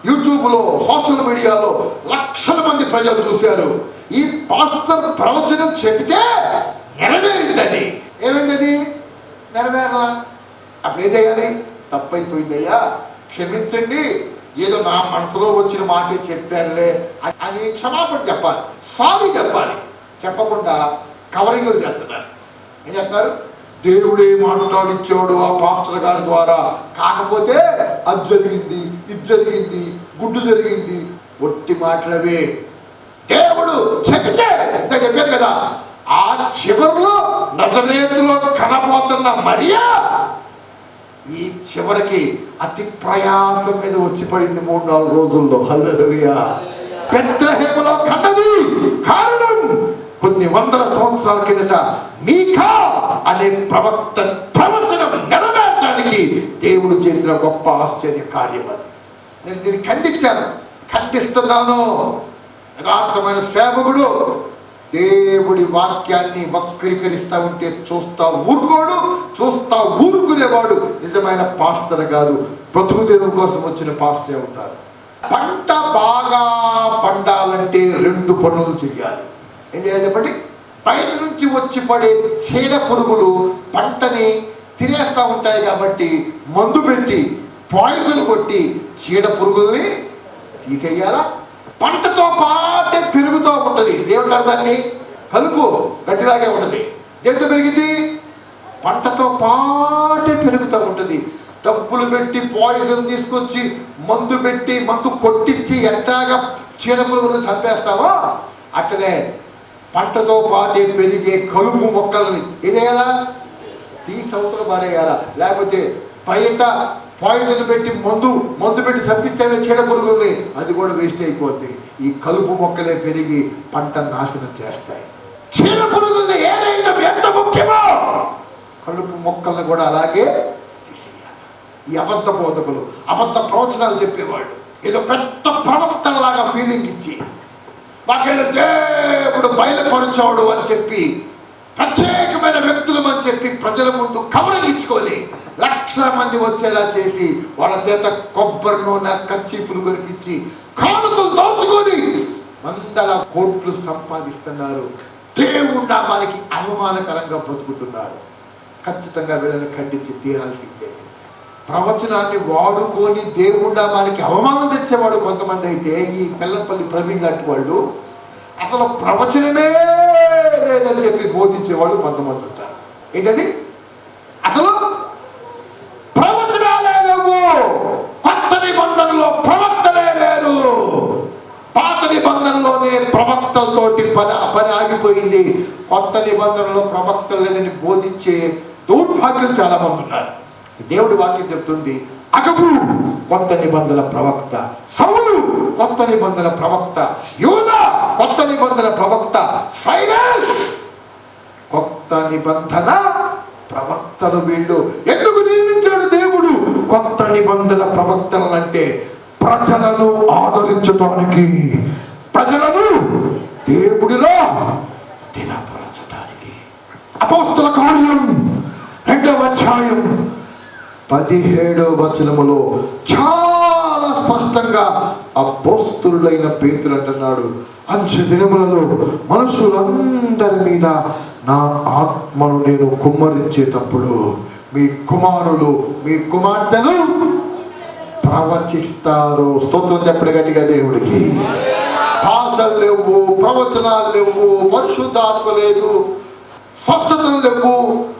యూట్యూబ్లో, సోషల్ మీడియాలో లక్షల మంది ప్రజలు చూశారు. ఈ పాస్టర్ ప్రవచనం చెబితే నెరవేరిందని. ఏమైంది? నెరవేరలా. అప్పుడు ఏం చేయాలి? తప్పైపోయిందయ్యా, క్షమించండి, ఏదో నా మనసులో వచ్చిన మాటే చెప్పానులే అని క్షమాపణ చెప్పాలి, సారీ చెప్పాలి. చెప్పకుండా కవరింగ్లు చేస్తున్నారు. ఏం చెప్తున్నారు? దేవుడే మాట్లాడిచ్చాడు ఆ పాస్టర్ గారి ద్వారా, కాకపోతే అది జరిగింది, ఇది జరిగింది, గుడ్డు జరిగింది. ఒట్టి మాటలవే. దేవుడు చెబితే ఇంత చెప్పారు కదా, ఆ చివరిలో నజరేతులో కనబోతున్న మరియా ఈ చివరికి అతి ప్రయాసం మీద వచ్చి పడింది 3-4 రోజుల్లో. హల్లెలూయా. బెత్లెహేములో కన్నది. కారణం కొన్ని వందల సంవత్సరాల కిందట మీకా అనే ప్రవక్త ప్రవచనం నెరవేర్చడానికి దేవుడు చేసిన గొప్ప ఆశ్చర్య కార్యం అది. నేను దీన్ని ఖండించాను, ఖండిస్తున్నాను. యథార్థమైన సేవకుడు దేవుడి వాక్యాన్ని వక్రీకరిస్తా ఉంటే చూస్తా ఊరుకునేవాడు నిజమైన పాస్టర్ కాదు, బ్రతుకు దేవుని కోసం వచ్చిన పాస్టర్ అవుతారు. పంట బాగా పండాలంటే 2 పనులు చేయాలి. ఏం చేయాలి చెప్పండి? బయట నుంచి వచ్చి పడే చీడ పురుగులు పంటని తినేస్తూ ఉంటాయి కాబట్టి మందు పెట్టి పాయిజన్ కొట్టి చీడ పురుగుల్ని తీసేయాలా? పంటతో పాటే పెరుగుతూ ఉంటుంది. దేవుడు దాన్ని కలుపు గడ్డిలాగే ఉంటుంది. ఎంత పెరిగింది? పంటతో పాటే పెరుగుతూ ఉంటుంది. డబ్బులు పెట్టి పాయిజన్ తీసుకొచ్చి మందు కొట్టించి ఎట్టాగా చీడ పురుగులను చంపేస్తామో అట్లనే పంటతో పాటే పెరిగే కలుపు మొక్కలని ఏదేయాలా? తీసవతలు పారేయాలా? లేకపోతే బయట పాయిజన్ పెట్టి మందు పెట్టి చంపిస్తేనే చీడ పురుగుల్ని, అది కూడా వేస్ట్ అయిపోద్ది. ఈ కలుపు మొక్కలే పెరిగి పంట నాశనం చేస్తాయి. చీడ పురుగుల్ని ఏరేయడం ఎంత ముఖ్యమో కలుపు మొక్కల్ని కూడా అలాగే తీసేయాలి. ఈ అబద్ధ బోధకులు, అబద్ధ ప్రవచనాలు చెప్పేవాళ్ళు ఏదో పెద్ద ప్రవక్తలాగా ఫీలింగ్ ఇచ్చి మాకేదో దేవుడు బయలుపరచాడు అని చెప్పి ప్రత్యేకమైన వ్యక్తులం అని చెప్పి ప్రజల ముందు కవరింగ్ ఇచ్చుకొని 1,00,000 మంది వచ్చేలా చేసి వాళ్ళ చేత కొబ్బరి నూనె కర్చీఫ్లు కొనిపించి కానుకలు దోచుకొని 100 కోట్లు సంపాదిస్తున్నారు. దేవుడి నామానికి అవమానకరంగా బతుకుతున్నారు. ఖచ్చితంగా వీళ్ళని ఖండించి తీరాల్సిందే. ప్రవచనాన్ని వాడుకొని దేవుడి నామానికి అవమానం తెచ్చేవాడు కొంతమంది అయితే, ఈ పెల్లపల్లి ప్రవీణ్ లాంటి వాళ్ళు అసలు ప్రవచనమే లేదని చెప్పి బోధించేవాళ్ళు కొంతమంది ఉంటారు. ఏంటది? అసలు ప్రవచనాలే లేవు. కొత్త నిబంధనలో ప్రవక్తలే లేరు. పాత నిబంధనలోనే ప్రవక్తలతోటి పని ఆగిపోయింది. కొత్త నిబంధనలో ప్రవక్తలు లేదని బోధించే దౌర్భాగ్యులు చాలా మంది ఉన్నారు. దేవుడి వాక్యం చెప్తుంది, అగబు కొత్త నిబంధన ప్రవక్త, సౌలు కొత్త నిబంధన ప్రవక్త, యూదా కొత్త నిబంధన ప్రవక్త, సైరస్ కొత్త నిబంధన ప్రవక్తలు. వీళ్ళు ఎందుకు నియమించాడు దేవుడు కొత్త నిబంధన ప్రవక్తలంటే? ప్రజలను ఆదరించడానికి, ప్రజలను దేవుడిలో స్థిరపరచడానికి. అపోస్తల కార్యం 2వ అధ్యాయం 17వ వచనములో చాలా స్పష్టంగా అపోస్తలుడైన పేతురు అంటున్నాడు, అంచె దినములలో మనుషులందరి మీద నా ఆత్మను నేను కుమ్మరించేటప్పుడు మీ కుమారులు మీ కుమార్తెలు ప్రవచిస్తారు. స్తోత్రం చెప్పండి గట్టిగా దేవుడికి. భాషలు లేవు, ప్రవచనాలు లేవు, పరిశుద్ధాత్మ లేదు, స్వస్థతలు లేవు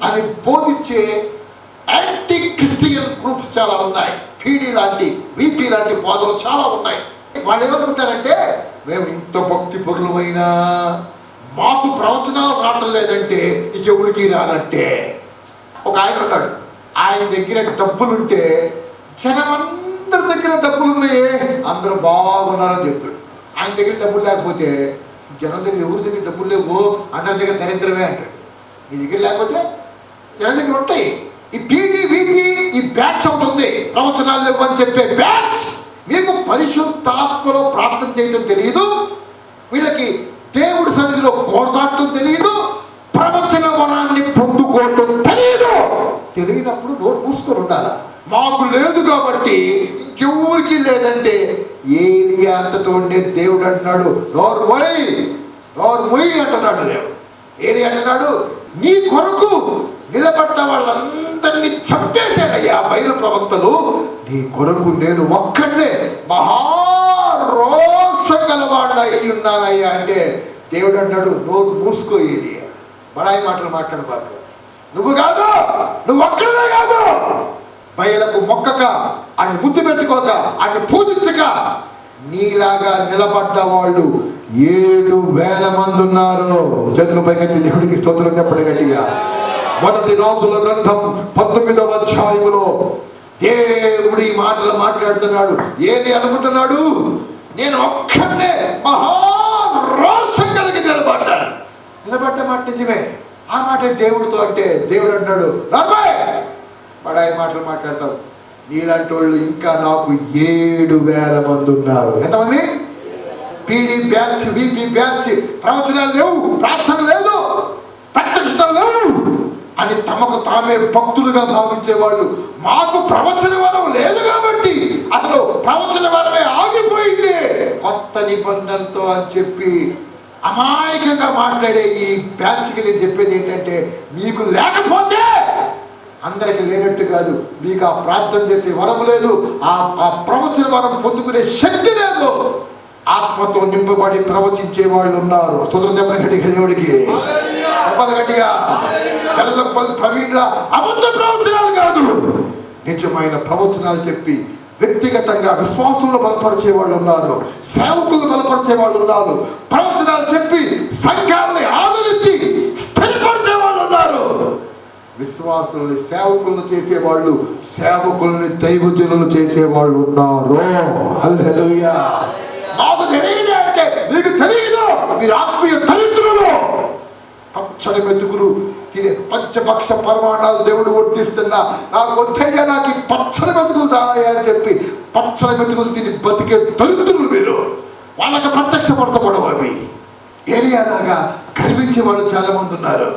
అని బోధించే యాంటీ క్రిస్టియన్ గ్రూప్స్ చాలా ఉన్నాయి. పీడీ లాంటి, విపి లాంటి బోధలు చాలా ఉన్నాయి. వాళ్ళు ఏమనుకుంటారంటే, మేము ఇంత భక్తి పరులమైనా మాకు ప్రవచనాలు రావటం లేదంటే ఇక ఎవరికి రానంటే. ఒక ఆయన ఉన్నాడు, ఆయన దగ్గర డబ్బులుంటే జనమందరి దగ్గర డబ్బులున్నాయే, అందరూ బాగున్నారని చెప్తాడు. ఆయన దగ్గర డబ్బులు లేకపోతే జనం దగ్గర ఎవరి దగ్గర డబ్బులు లేవు, అందరి దగ్గర దరిద్రమే అంటాడు. మీ దగ్గర లేకపోతే జనం దగ్గర ఉంటాయి. ఈ పీడీ విపి ఈ బ్యాచ్ ఒకటి ఉంది, ప్రవచనాలు లేవు అని చెప్పే బ్యాచ్. మీకు పరిశుద్ధాత్మలో ప్రార్థన చేయడం తెలియదు, వీళ్ళకి దేవుడి సన్నిధిలో కోరసాటం తెలియదు, ప్రవచన వరాన్ని పొందుకోవటం తెలియనప్పుడు నోరు మూసుకొని ఉండాలా? మాకు లేదు కాబట్టి ఇంకెవరికి లేదంటే ఏలియా అంతటో దేవుడు అంటున్నాడు, నోరు మొయ్ అంటున్నాడు దేవుడు. ఏలియా అంటున్నాడు, నీ కొరకు నిలబడ్డ వాళ్ళందరినీ చంపేశారయ్యా బయలు ప్రవక్తలు, నీ కొరకు నేను ఒక్కడే మహారోషం గలవాడిని అయి ఉన్నానయ్యా అంటే దేవుడు అంటాడు, నోరు మూసుకో ఏలియా, బడాయి మాటలు మాట్లాడబాక, నువ్వు కాదు, నువ్వు ఒక్కడే కాదు, బయలకు మొక్కక, అన్ని ముద్దు పెట్టుకోక, అన్ని పూజించక నీలాగా నిలబడ్డ వాళ్ళు 7,000 మంది ఉన్నారు. చేతుల పైకెత్తి దేవుడికి స్తోత్రం చెప్పండి గట్టిగా. మొదటి రాజుల గ్రంథం 19వ అధ్యాయంలో దేవుడు ఈ మాటలు మాట్లాడుతున్నాడు. ఏది అనుకుంటున్నాడు? నేను ఒక్కడే మహారోషం కలిగి నిలబడ్డ మాట నిజమే. ఆ మాట దేవుడితో అంటే దేవుడు అంటాడు, బడాయి మాటలు మాట్లాడతావు, నీలాంటి వాళ్ళు ఇంకా నాకు 7,000 మంది ఉన్నారు. ఎంతమంది? పీడీ బ్యాచ్, విపి బ్యాచ్, ప్రవచనాలు లేవు, ప్రార్థన లేదు, ప్రత్యక్షతలు లేవు అని తమకు తామే భక్తులుగా భావించేవాళ్ళు. మాకు ప్రవచన వరం లేదు కాబట్టి అసలు ప్రవచన వరమే ఆగిపోయింది కొత్త నిబంధనతో అని చెప్పి అమాయకంగా మాట్లాడే ఈ బ్యాచ్కి నేను చెప్పేది ఏంటంటే, మీకు లేకపోతే అందరికి లేనట్టు కాదు, మీకు ఆ ప్రార్థన చేసే వరం లేదు, ఆ ప్రవచన వరం పొందుకునే శక్తి లేదు. ఆత్మతో నింపబడి ప్రవచించే వాళ్ళు ఉన్నారు. స్తోత్రం చెప్పండి గట్టిగా దేవుడికి, గట్టిగా. వెల్లంపల్లి ప్రవీణ్ అబద్ధ ప్రవచనాలు కాదు, నిజమైన ప్రవచనాలు చెప్పి వ్యక్తిగతంగా విశ్వాసంలో బలపరిచే వాళ్ళు ఉన్నారు, సేవకులు బలపరిచే వాళ్ళు ఉన్నారు, ప్రవచనాలు చెప్పి సంఘాలని ఆదరించి స్థిరపరిచే వాళ్ళు ఉన్నారు. విశ్వాసుల్ని సేవకులను చేసేవాళ్ళు, సేవకుల్ని దైవజనులు చేసేవాళ్ళు ఉన్నారు. హల్లెలూయా. నాకు తెలియదు అంటే మీకు తెలియదు, మీరు ఆత్మీయ దరిద్రులు. పచ్చడి మెతుకులు తినే పంచపక్ష పరమాణాలు దేవుడు వడ్డిస్తున్నా, నాకు వద్దయ్యా, నాకు ఈ పచ్చడి మెతుకులు తాగాయా అని చెప్పి పచ్చడి మెతుకులు తిని బతికే దరిద్రులు మీరు. వాళ్ళకి ప్రత్యక్ష పడతపడవు అవి. ఏరియాలాగా గర్వించే వాళ్ళు చాలా మంది ఉన్నారు.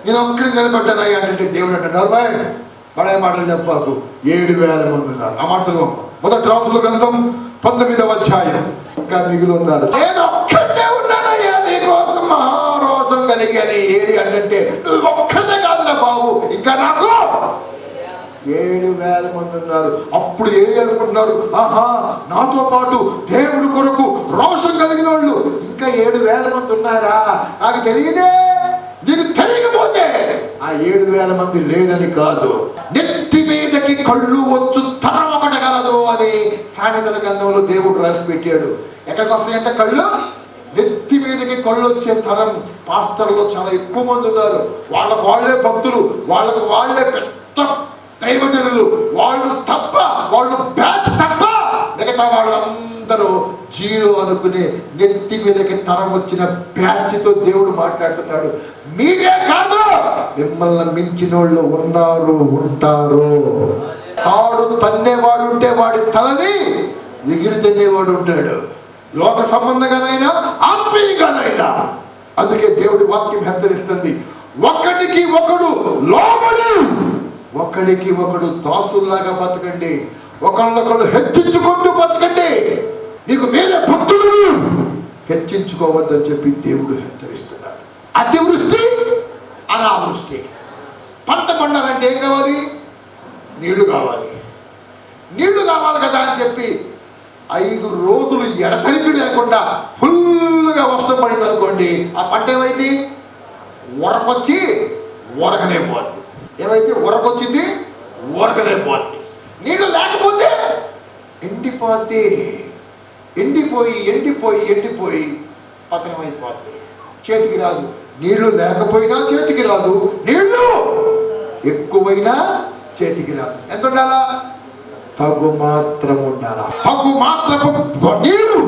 నేను ఒక్కడికి నిలబడ్డానయ్యా అంటే దేవుడు అంటున్నారు, బడే మాటలు చెప్పాకు, 7,000 మంది ఉన్నారు. ఆ మాటలు మొదటి రాజుల గ్రంథం 19వ అధ్యాయం. ఇంకా మిగిలి ఉన్నారు. నేను ఒక్కడే ఉన్నానయ్యా నీకోసం మహారోషం కలిగాని. ఏది అంటే నువ్వు ఒక్కదే కాదురా బాబు, ఇంకా నాకు 7,000 మంది ఉన్నారు. అప్పుడు ఏది అనుకుంటున్నారు, ఆహా నాతో పాటు దేవుడి కొరకు రోషం కలిగిన వాళ్ళు ఇంకా 7,000 మంది ఉన్నారా, నాకు తెలియదే. నీకు తెలియకపోతే ఆ 7,000 మంది లేదని కాదు, నెత్తి మీదకి కళ్ళు వచ్చు తరం ఒకటి కలదు అని సామెతల గ్రంథంలో దేవుడు రాసి పెట్టాడు. ఎక్కడికి వస్తాయంటే కళ్ళు, నెత్తి మీదకి కళ్ళు వచ్చే తరం పాస్టర్లో చాలా ఎక్కువ మంది ఉన్నారు. వాళ్ళకు వాళ్ళే భక్తులు, వాళ్ళకు వాళ్ళే పెద్ద దైవజనులు, వాళ్ళు తప్ప, వాళ్ళు బ్యాచ్ తప్ప మిగతా వాళ్ళందరూ జీరో అనుకునే నెత్తి మీదకి తరం వచ్చిన బ్యాచ్తో దేవుడు మాట్లాడుతున్నాడు. మీరే కాదు, మిమ్మల్ని మించిన వాళ్ళు ఉన్నారు, ఉంటారు. తాడు తన్నేవాడు ఉంటే వాడి తలని ఎగిరి తన్నేవాడు ఉంటాడు, లోక సంబంధంగానైనా ఆత్మీయంగానైనా. అందుకే దేవుడి వాక్యం హెచ్చరిస్తుంది, ఒకడికి ఒకడు లోబడి ఒకడికి ఒకడు దాసుల్లాగా బతకండి, ఒకళ్ళొకళ్ళు హెచ్చించుకుంటూ బతకండి. నీకు మీరే భక్తులు హెచ్చించుకోవద్దని చెప్పి దేవుడు హెచ్చరిస్తున్నాడు. అతివృష్టి అనావృష్టి. పంట పండాలంటే ఏం కావాలి? నీళ్లు కావాలి. నీళ్లు కావాలి కదా అని చెప్పి 5 రోజులు ఎడతెరిపి లేకుండా ఫుల్గా వర్షం పడింది అనుకోండి, ఆ పంట ఏమైంది? ఉరకొచ్చి ఉరకనే పోద్ది. ఏమైతే ఉరకొచ్చింది, ఉరకనే పోద్ది. నీళ్లు లేకపోతే ఎండిపోద్ది. ఎండిపోయి ఎండిపోయి ఎండిపోయి పతనమైపోద్ది, చేతికి రాదు. నీళ్లు లేకపోయినా చేతికి రాదు, నీళ్లు ఎక్కువైనా చేతికి రాదు. ఎంత ఉండాలా? తగు మాత్రం ఉండాలా. తగు మాత్రము నీరు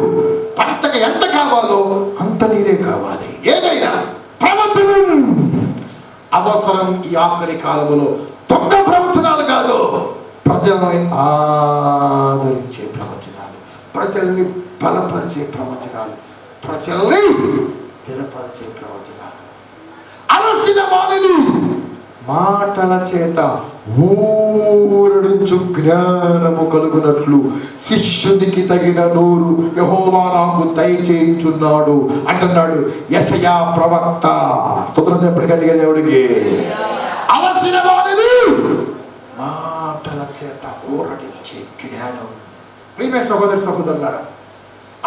పంటకు ఎంత కావాలో అంత నీరే కావాలి. ఏదైనా ప్రవచనం అవసరం. ఈ ఆఖరి కాలంలో దొంగ ప్రవచనాలు కాదు, ప్రజల్ని ఆదరించే ప్రవచనాలు, ప్రజల్ని బలపరిచే ప్రవచనాలు, ప్రజల్ని స్థిరపరిచే ప్రవచనాలు. అలసిన వాణిని మాటల చేత ఊరడించు జ్ఞానము కలుగునట్లు శిష్యునికి తగిన నోరు యెహోవా నాకు దయచేయుచున్నాడు అంటున్నాడు యెషయా ప్రవక్త. స్తోత్రం చెప్పండి గట్టిగా దేవుడికి. అలసిన వాణిని మాటల చేత ఊరడించే జ్ఞానం. ప్రియమైన సహోదరి సహోదరులారా,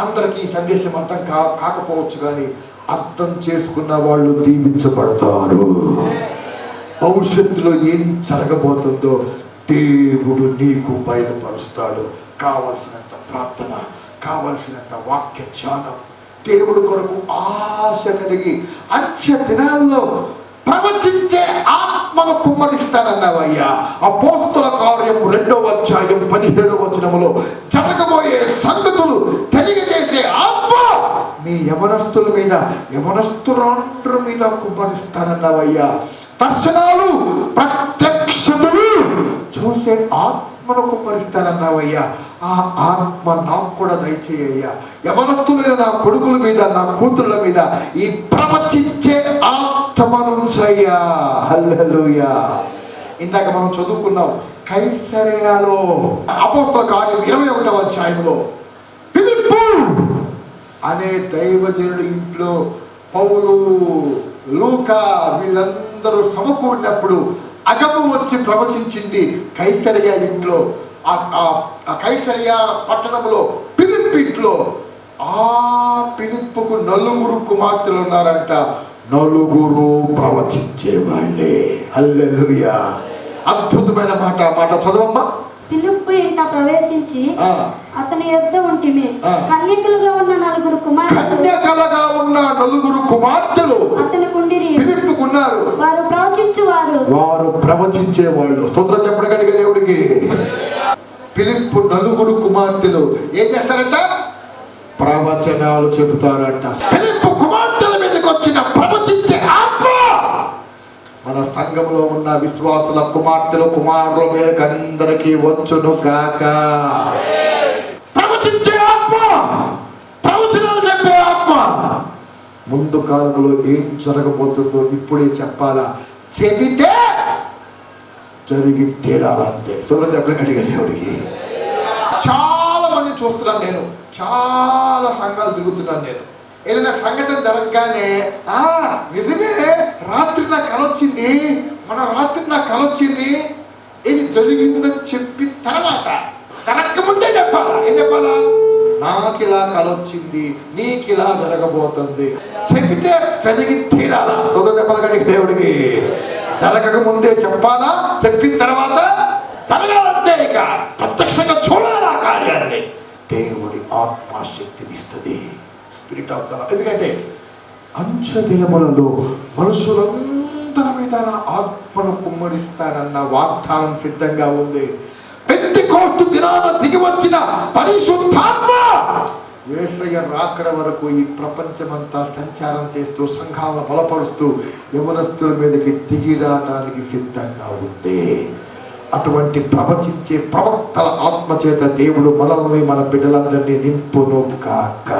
అందరికీ ఈ సందేశం అర్థం కాకపోవచ్చు, కానీ అర్థం చేసుకున్న వాళ్ళు దీవించబడతారు. భవిష్యత్తులో ఏం జరగబోతుందో దేవుడు నీకు బయలుపరుస్తాడు. కావలసినంత ప్రార్థన, కావలసినంత వాక్య ధ్యానం, దేవుడు కొరకు ఆశ కలిగి అంత్య దినాల్లో ప్రవచించే ఆత్మను కుమ్మరిస్తానన్నావయ్యా. అపోస్తల కార్యం 2వ అధ్యాయం 17వ వచనములో జరగబోయే సంగతులు తెలియజేసే ఆత్మ మీ యవనస్తుల మీద, యవనస్తురాండ్ర మీద కుమ్మరిస్తానన్నావయ్యా. దర్శనాలు, ప్రత్యక్షతలు చూసే ఆత్మ ఆత్మను కుమ్మరిస్తానన్నావయ్యా, ఆ ఆత్మ నాకు కూడా దయచేయ్యా. యవనస్తులైన నా కొడుకుల మీద, నా కూతుళ్ళ మీద ఈ ప్రవచించే ఆత్మనుంచయ్యా. హల్లెలూయా. ఇందాక మనం చదువుకున్నాం, కైసరయాలో అపోస్తల కార్యం 21వ అధ్యాయంలో ఫిలిప్పు అనే దైవజనుడి ఇంట్లో పౌలు, లూకా వీళ్ళందరూ సమకూడినప్పుడు అగము వచ్చి ప్రవచించింది కైసరయ ఇంట్లో. ఆ కైసరయ పట్టణంలో ఫిలిప్ ఇంట్లో. ఆ ఫిలిప్పుకు 4 కుమార్తెలు ఉన్నారంట. 4 ప్రవచించేవాళ్ళే. హల్లెలూయా. అద్భుతమైన మాట చదవమ్మా. ఫిలిప్పు ఇంట ప్రవేశించి అతని యొద్ద ఉంటిమి. కన్యకలుగా ఉన్న 4 కుమార్తెలు అతనికి ఉండిరి. ఫిలిప్పుకున్నారు. వారు ప్రవచించేవాళ్ళు. స్తోత్రం చెప్పగలిగే దేవుడికి. ఫిలిప్పు 4 కుమార్తెలు ఏం చేస్తారంట? ప్రవచనాలు చెబుతారంట. ఫిలిప్పు కుమార్తెల మీదకి వచ్చిన ప్రవచించే ఆత్మ మన సంఘంలో ఉన్న విశ్వాసుల కుమార్తెలు, కుమారుల మీదకి అందరికీ వచ్చును గాక. ప్రవచించే ఆత్మ, ప్రవచనాలు చెప్పే ఆత్మ. ముందు కాలంలో ఏం జరగబోతుందో ఇప్పుడే చెప్పాలా? చెబితే జరిగి తీరాలంతే. చూడండి ఎప్పటికడిగా దేవుడికి. చాలా మంది చూస్తున్నాను నేను, చాలా సంఘాలు తిరుగుతున్నాను నేను. ఏదైనా సంఘటన జరగగానే నిజమే, రాత్రి నాకు కలొచ్చింది, రాత్రి నాకు కలొచ్చింది, ఇది జరిగిందని చెప్పి తర్వాత జరగకముందే చెప్పాలా? ఏం చెప్పాలా? నాకు ఇలా కలొచ్చింది, నీకు ఇలా జరగబోతుంది చెప్పితే జరిగి తీరాలా. తొందరగడికి దేవుడికి. జరగక ముందే చెప్పాలా, చెప్పిన తర్వాత జరగాలంతే. ఇక ప్రత్యక్షంగా చూడాలా కార్యాన్ని. దేవుడి ఆత్మశక్తినిస్తుంది, స్పిరిట్ ఆఫ్ ద. ఎందుకంటే అంచె దినములలో మనుషులందరి మీద ఆత్మను కుమ్మరిస్తానన్న వాగ్దానం సిద్ధంగా ఉంది. పెంతెకోస్తు దినాన దిగి వచ్చిన పరిశుద్ధాత్మ యేసయ్య రాకడ వరకు ఈ ప్రపంచమంతా సంచారం చేస్తూ, సంఘాలను బలపరుస్తూ యవనస్తుల మీదకి దిగి రావడానికి సిద్ధంగా ఉంది. అటువంటి ప్రవచించే ప్రవక్తల ఆత్మ చేత దేవుడు మనల్ని, మన బిడ్డలందరినీ నింపును కాక.